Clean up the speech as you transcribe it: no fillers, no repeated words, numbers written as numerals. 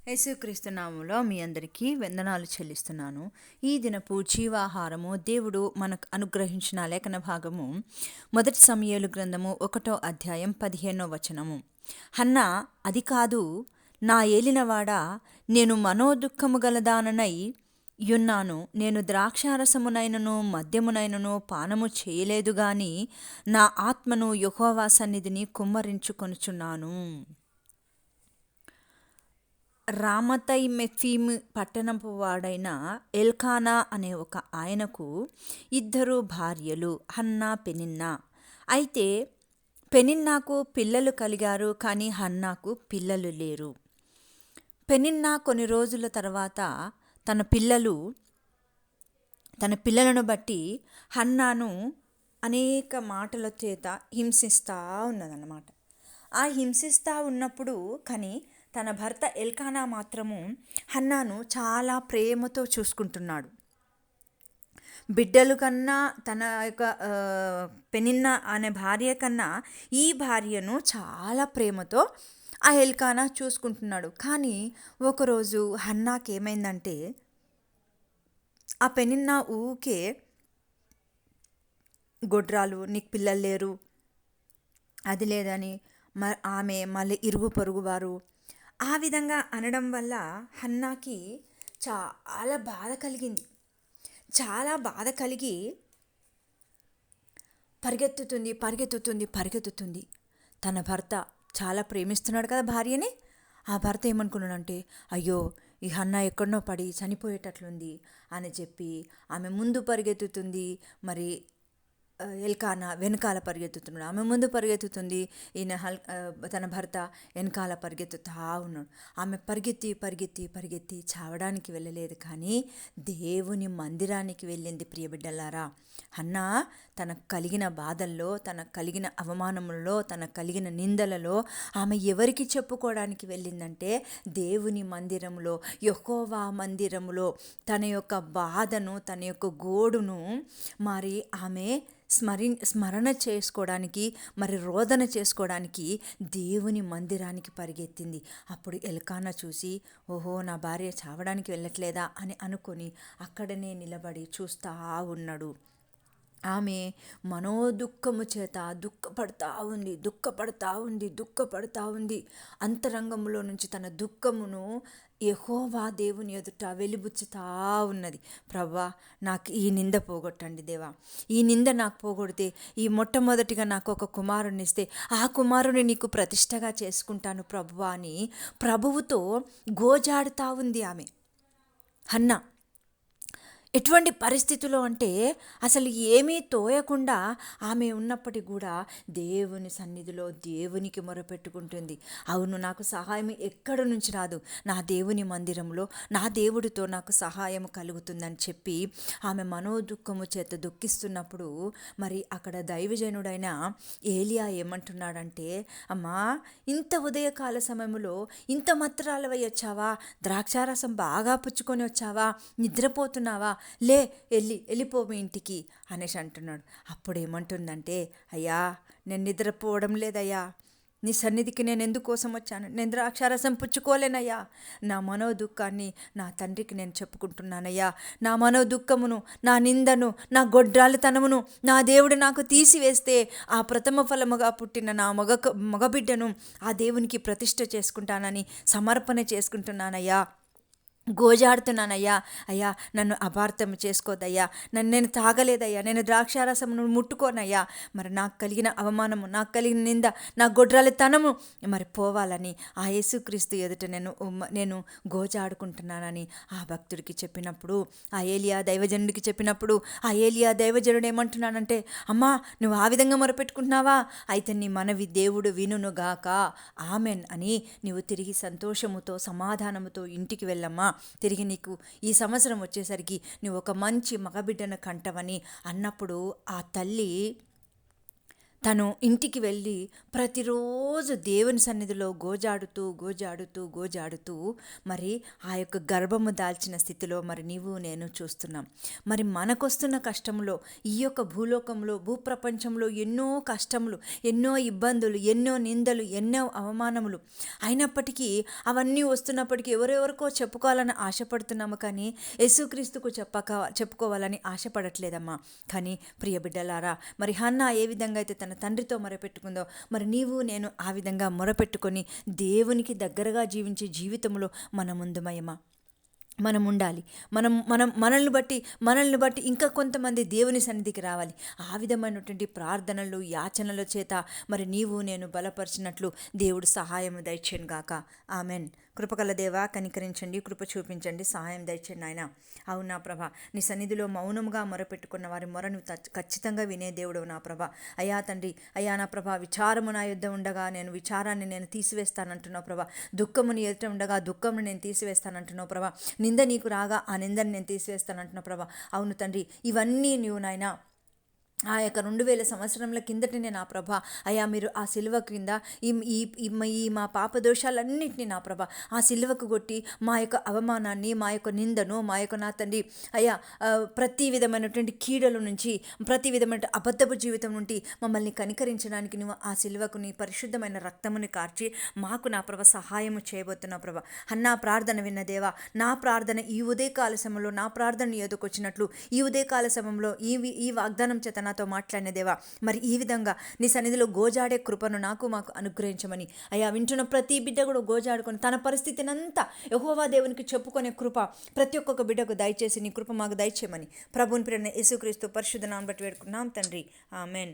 యేసుక్రీస్తు నామములో మీ అందరికీ వందనాలు చెల్లిస్తున్నాను. ఈ దినపు జీవాహారము దేవుడు మనకు అనుగ్రహించిన లేఖన భాగము 1 సమూయేలు గ్రంథము 1వ అధ్యాయం 15వ వచనము. హన్నా, అది కాదు, నా ఏలినవాడా, నేను మనోదుఃఖము గలదాననై యున్నాను. నేను ద్రాక్షారసమునైనను మద్యమునైనను పానము చేయలేదు గాని నా ఆత్మను యెహోవా సన్నిధిని కుమ్మరించుకొనుచున్నాను. రామతైమెఫీము పట్టణపు వాడైన ఎల్కానా అనే ఒక ఆయనకు 2 భార్యలు, హన్నా, పెనిన్నా. అయితే పెనిన్నాకు పిల్లలు కలిగారు, కానీ హన్నాకు పిల్లలు లేరు. పెనిన్నా కొన్ని రోజుల తర్వాత తన పిల్లలను బట్టి హన్నాను అనేక మాటల చేత హింసిస్తూ ఉన్నదన్నమాట. ఆ హింసిస్తూ ఉన్నప్పుడు కానీ తన భర్త ఎల్కానా మాత్రము హన్నాను చాలా ప్రేమతో చూసుకుంటున్నాడు. బిడ్డలు కన్నా తన యొక్క పెనిన్నా అనే భార్య కన్నా ఈ భార్యను చాలా ప్రేమతో ఆ ఎల్కానా చూసుకుంటున్నాడు. కానీ ఒకరోజు హన్నాకి ఏమైందంటే, ఆ పెనిన్నా ఊకే గొడ్రాలు, నీకు పిల్లలు లేరు, అది లేదని ఆమె మళ్ళీ ఇరుగు పొరుగు వారు ఆ విధంగా అనడం వల్ల హన్నాకి చాలా బాధ కలిగింది. చాలా బాధ కలిగి పరిగెత్తుతుంది. తన భర్త చాలా ప్రేమిస్తున్నాడు కదా భార్యని. ఆ భర్త ఏమనుకున్నాడంటే, అయ్యో, ఈ హన్నా ఎక్కడనో పడి చనిపోయేటట్లుంది అని చెప్పి ఆమె ముందు పరిగెత్తుతుంది. మరి ఎల్కానా వెనకాల పరిగెత్తుతున్నాడు. ఆమె ముందు పరిగెత్తుతుంది, ఈయన తన భర్త వెనకాల పరిగెత్తుతా ఉన్నాడు. ఆమె పరిగెత్తి చావడానికి వెళ్ళలేదు, కానీ దేవుని మందిరానికి వెళ్ళింది. ప్రియబిడ్డలారా, హన్నా తనకు కలిగిన బాధల్లో, తనకు కలిగిన అవమానములలో, తనకు కలిగిన నిందలలో ఆమె ఎవరికి చెప్పుకోవడానికి వెళ్ళిందంటే, దేవుని మందిరంలో, యెహోవా మందిరములో తన యొక్క బాధను, తన యొక్క గోడును మరి ఆమె స్మరణ చేసుకోవడానికి, మరి రోదన చేసుకోవడానికి దేవుని మందిరానికి పరిగెత్తింది. అప్పుడు ఎల్కానా చూసి, ఓహో, నా భార్య చావడానికి వెళ్ళట్లేదా అని అనుకొని అక్కడనే నిలబడి చూస్తూ ఉన్నాడు. ఆమె మనోదుఃఖము చేత దుఃఖపడతా ఉంది. అంతరంగంలో నుంచి తన దుఃఖమును యెహోవా దేవుని ఎదుట వెలిబుచ్చుతా ఉన్నది. ప్రభువా, నాకు ఈ నింద పోగొట్టండి దేవా, ఈ నింద నాకు పోగొడితే, ఈ మొట్టమొదటిగా నాకు ఒక కుమారుని ఇస్తే ఆ కుమారుని నీకు ప్రతిష్టగా చేసుకుంటాను ప్రభువా అని ప్రభువుతో గోజాడుతూ ఉంది ఆమె హన్నా. ఎటువంటి పరిస్థితిలో అంటే అసలు ఏమీ తోయకుండా ఆమె ఉన్నప్పటికీ కూడా దేవుని సన్నిధిలో దేవునికి మొరపెట్టుకుంటుంది. అవును, నాకు సహాయం ఎక్కడి నుంచి రాదు, నా దేవుని మందిరంలో నా దేవుడితో నాకు సహాయం కలుగుతుందని చెప్పి ఆమె మనోదుఃఖము చేత దుఃఖిస్తున్నప్పుడు మరి అక్కడ దైవజనుడైన ఏలియా ఏమంటున్నాడంటే, అమ్మా, ఇంత ఉదయకాల సమయంలో ఇంత మత్తురాలవై వచ్చావా, ద్రాక్షారసం బాగా పుచ్చుకొని వచ్చావా, నిద్రపోతున్నావా, లే, వెళ్ళిపో మీ ఇంటికి అనేసి అంటున్నాడు. అప్పుడు ఏమంటుందంటే, అయ్యా, నేను నిద్రపోవడం లేదయ్యా, నీ సన్నిధికి నేను ఎందుకోసం వచ్చాను, నేను ద్రాక్షారసం పుచ్చుకోలేనయ్యా, నా మనోదుఃఖాన్ని నా తండ్రికి నేను చెప్పుకుంటున్నానయ్యా, నా మనోదుఃఖమును, నా నిందను, నా గొడ్రాలితనమును నా దేవుడు నాకు తీసివేస్తే ఆ ప్రథమ ఫలముగా పుట్టిన నా మగబిడ్డను ఆ దేవునికి ప్రతిష్ఠ చేసుకుంటానని సమర్పణ చేసుకుంటున్నానయ్యా, గోజాడుతున్నానయ్యా. అయ్యా, నన్ను అపార్థం చేసుకోదయ్యా, నేను తాగలేదయ్యా, నేను ద్రాక్షారసమును ముట్టుకోనయ్యా, మరి నాకు కలిగిన అవమానము, నాకు కలిగిన నింద, నా గొడ్రాలితనము మరి పోవాలని ఆ యేసుక్రీస్తు ఎదుట నేను గోజాడుకుంటున్నానని ఆ భక్తుడికి చెప్పినప్పుడు, ఆ ఏలియా దైవజనుడికి చెప్పినప్పుడు, ఆ ఏలియా దైవజనుడు ఏమంటున్నానంటే, అమ్మా, నువ్వు ఆ విధంగా మొరపెట్టుకుంటున్నావా, అయితే నీ మనవి దేవుడు వినుగాక, ఆమెన్ అని నీవు తిరిగి సంతోషముతో సమాధానముతో ఇంటికి వెళ్ళమ్మా, తిరిగి నీకు ఈ సంవత్సరం వచ్చేసరికి నువ్వు ఒక మంచి మగబిడ్డను కంటవని అన్నప్పుడు ఆ తల్లి తను ఇంటికి వెళ్ళి ప్రతిరోజు దేవుని సన్నిధిలో గోజాడుతూ మరి ఆ యొక్క గర్భము దాల్చిన స్థితిలో మరి నీవు నేను చూస్తున్నాం. మరి మనకొస్తున్న కష్టంలో, ఈ యొక్క భూలోకంలో, భూప్రపంచంలో ఎన్నో కష్టములు, ఎన్నో ఇబ్బందులు, ఎన్నో నిందలు, ఎన్నో అవమానములు అయినప్పటికీ అవన్నీ వస్తున్నప్పటికీ ఎవరెవరికో చెప్పుకోవాలని ఆశపడుతున్నాము, కానీ యేసుక్రీస్తుకు చెప్పుకోవాలని ఆశపడట్లేదమ్మా. కానీ ప్రియ బిడ్డలారా, మరి హన్నా ఏ విధంగా అయితే తన తండ్రితో మొరపెట్టుకుందో, మరి నీవు నేను ఆ విధంగా మొరపెట్టుకొని దేవునికి దగ్గరగా జీవించే జీవితంలో మనం ఉండాలి. మనల్ని బట్టి ఇంకా కొంతమంది దేవుని సన్నిధికి రావాలి. ఆ విధమైనటువంటి ప్రార్థనలు, యాచనల చేత మరి నీవు నేను బలపరిచినట్లు దేవుడు సహాయం దయచేయను గాక. ఆమెన్. కృపగల దేవా, కనికరించండి, కృప చూపించండి, సహాయం దయచేయండి నాయన. అవునా ప్రభా, నీ సన్నిధిలో మౌనంగా మొరపెట్టుకున్న వారి మొరను ఖచ్చితంగా వినే దేవుడు నా ప్రభా. అయ్యా తండ్రి, అయ్యా నా ప్రభా, విచారము నా యుద్ధ ఉండగా విచారాన్ని నేను తీసివేస్తానంటున్నావు ప్రభా. దుఃఖముని ఎదుట ఉండగా దుఃఖమును నేను తీసివేస్తానంటున్నావు ప్రభా. నింద నీకు రాగా ఆ నిందని నేను తీసివేస్తానంటున్నావు ప్రభా. అవును తండ్రి, ఇవన్నీ నీవు నాయన ఆ యొక్క 2000 సంవత్సరముల కిందటనే నా ప్రభా, అయ్యా మీరు ఆ సిలువ క్రింద ఈ మా పాపదోషాలన్నింటినీ నా ప్రభా ఆ సిలువకు కొట్టి మా యొక్క అవమానాన్ని, మా యొక్క నిందను, మా యొక్క నా తండ్రి అయ్యా ప్రతి విధమైనటువంటి కీడల నుంచి, ప్రతి విధమైన అబద్ధపు జీవితం నుండి మమ్మల్ని కనికరించడానికి నువ్వు ఆ సిలువకు నీ పరిశుద్ధమైన రక్తముని కార్చి మాకు నా ప్రభ సహాయము చేయబోతున్నావు ప్రభా. అన్నా ప్రార్థన విన్న దేవా, నా ప్రార్థన ఈ ఉదయకాల సమయంలో నా ప్రార్థన ఎదుకొచ్చినట్లు ఈ ఉదయకాల సమయంలో ఈ వాగ్దానం చేత నాతో మాట్లాడిన దేవా, మరి ఈ విధంగా నీ సన్నిధిలో గోజాడే కృపను మాకు అనుగ్రహించమని అయ్యా, వింటున్న ప్రతి బిడ్డ కూడా గోజాడుకొని తన పరిస్థితినంతా యెహోవా దేవునికి చెప్పుకునే కృప ప్రతి ఒక్కొక్క బిడ్డకు దయచేసి నీ కృప మాకు దయచేయమని ప్రభువుని ప్రేరణ యేసుక్రీస్తు పరిశుద్ధ నామమున బట్టి వేడుకున్నాం తండ్రి. ఆమెన్.